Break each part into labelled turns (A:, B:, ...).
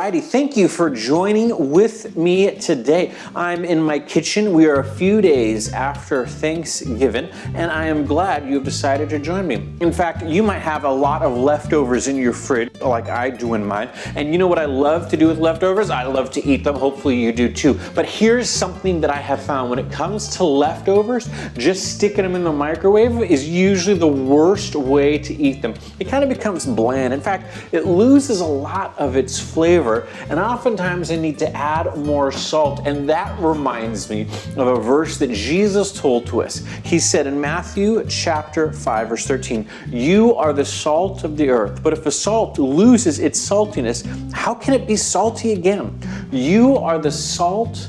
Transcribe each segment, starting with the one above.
A: righty. Thank you for joining with me today. I'm in my kitchen. We are a few days after Thanksgiving, and I am glad you have decided to join me. In fact, you might have a lot of leftovers in your fridge, like I do in mine. And you know what I love to do with leftovers? I love to eat them. Hopefully you do too. But here's something that I have found. When it comes to leftovers, just sticking them in the microwave is usually the worst way to eat them. It kind of becomes bland. In fact, it loses a lot of its flavor, and oftentimes I need to add more salt. And that reminds me of a verse that Jesus told to us. He said in Matthew chapter 5, verse 13, "You are the salt of the earth, but if the salt loses its saltiness, how can it be salty again? You are the salt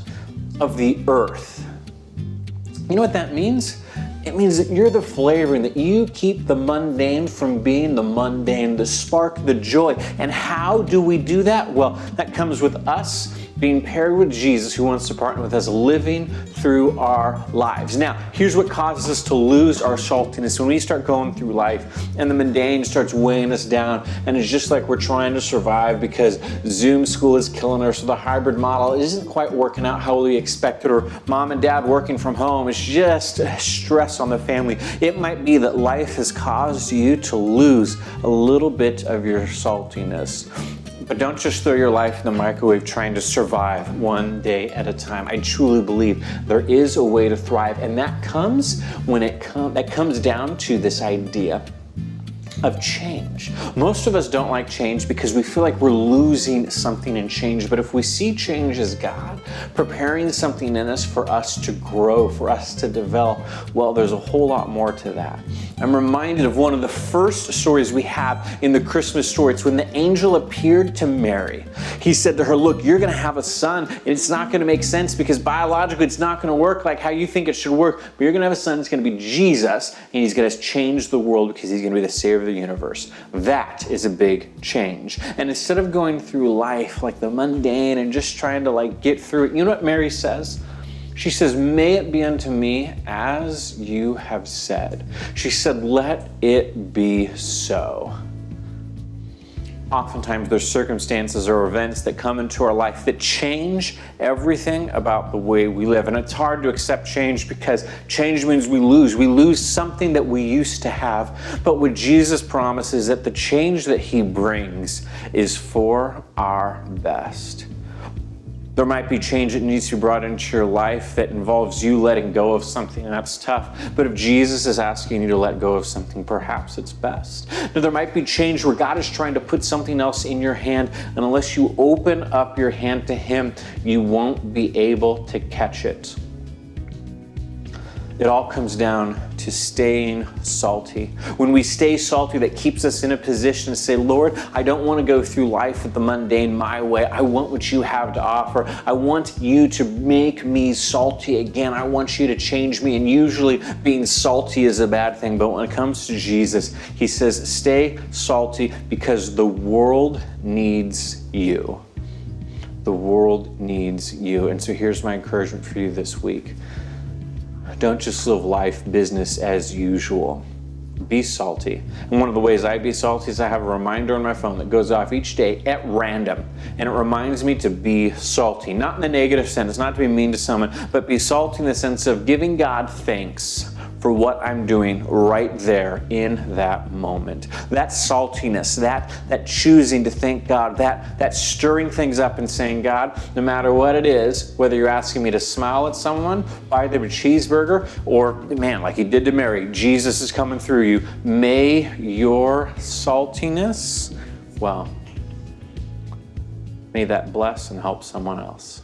A: of the earth." You know what that means? It means that you're the flavoring, that you keep the mundane from being the mundane, the spark, the joy. And how do we do that? Well, that comes with us being paired with Jesus, who wants to partner with us, living through our lives. Now, here's what causes us to lose our saltiness. When we start going through life and the mundane starts weighing us down, and it's just like we're trying to survive because Zoom school is killing us, or the hybrid model isn't quite working out how we expected, or mom and dad working from home is just stress on the family. It might be that life has caused you to lose a little bit of your saltiness. But don't just throw your life in the microwave trying to survive one day at a time. I truly believe there is a way to thrive, and that comes when that comes down to this idea of change. Most of us don't like change because we feel like we're losing something in change. But if we see change as God preparing something in us for us to grow, for us to develop, well, there's a whole lot more to that. I'm reminded of one of the first stories we have in the Christmas story. It's when the angel appeared to Mary. He said to her, "Look, you're going to have a son, and it's not going to make sense because biologically it's not going to work like how you think it should work, but you're going to have a son. It's going to be Jesus, and he's going to change the world because he's going to be the savior of the universe." That is a big change. And instead of going through life like the mundane and just trying to get through it, you know what Mary says? She says, "May it be unto me as you have said." She said, "Let it be so." Oftentimes there's circumstances or events that come into our life that change everything about the way we live. And it's hard to accept change because change means we lose. We lose something that we used to have. But what Jesus promises, that the change that he brings is for our best. There might be change that needs to be brought into your life that involves you letting go of something, and that's tough. But if Jesus is asking you to let go of something, perhaps it's best. Now, there might be change where God is trying to put something else in your hand, and unless you open up your hand to him, you won't be able to catch it. It all comes down to staying salty. When we stay salty, that keeps us in a position to say, "Lord, I don't want to go through life with the mundane my way. I want what you have to offer. I want you to make me salty again. I want you to change me." And usually being salty is a bad thing, but when it comes to Jesus, he says, stay salty because the world needs you. The world needs you. And so here's my encouragement for you this week. Don't just live life business as usual. Be salty. And one of the ways I be salty is I have a reminder on my phone that goes off each day at random. And it reminds me to be salty. Not in the negative sense, not to be mean to someone, but be salty in the sense of giving God thanks for what I'm doing right there in that moment. That saltiness, that choosing to thank God, that stirring things up and saying, "God, no matter what it is, whether you're asking me to smile at someone, buy them a cheeseburger, or man, like he did to Mary, Jesus is coming through you, may your saltiness, well, may that bless and help someone else."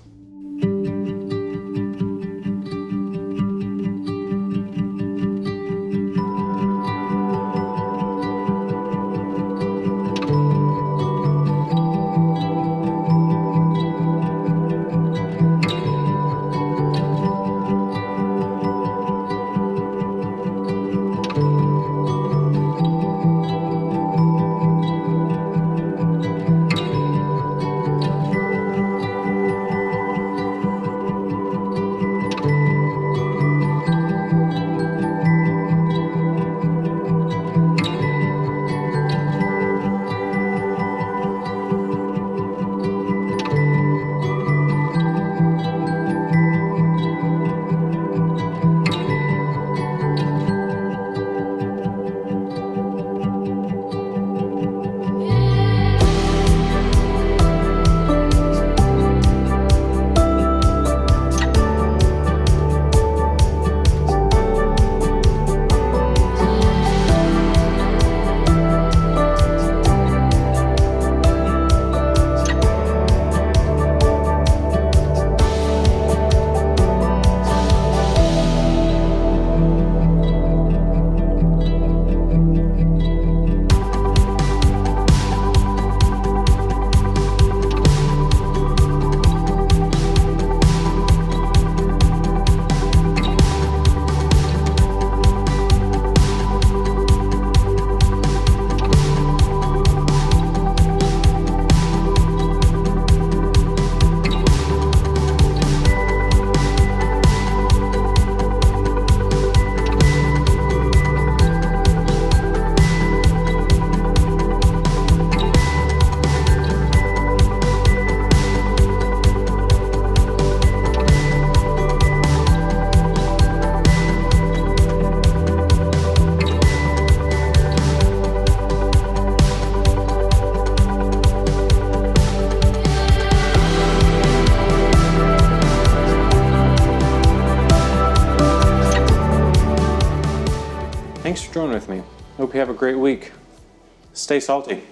A: Thanks for joining with me. Hope you have a great week. Stay salty.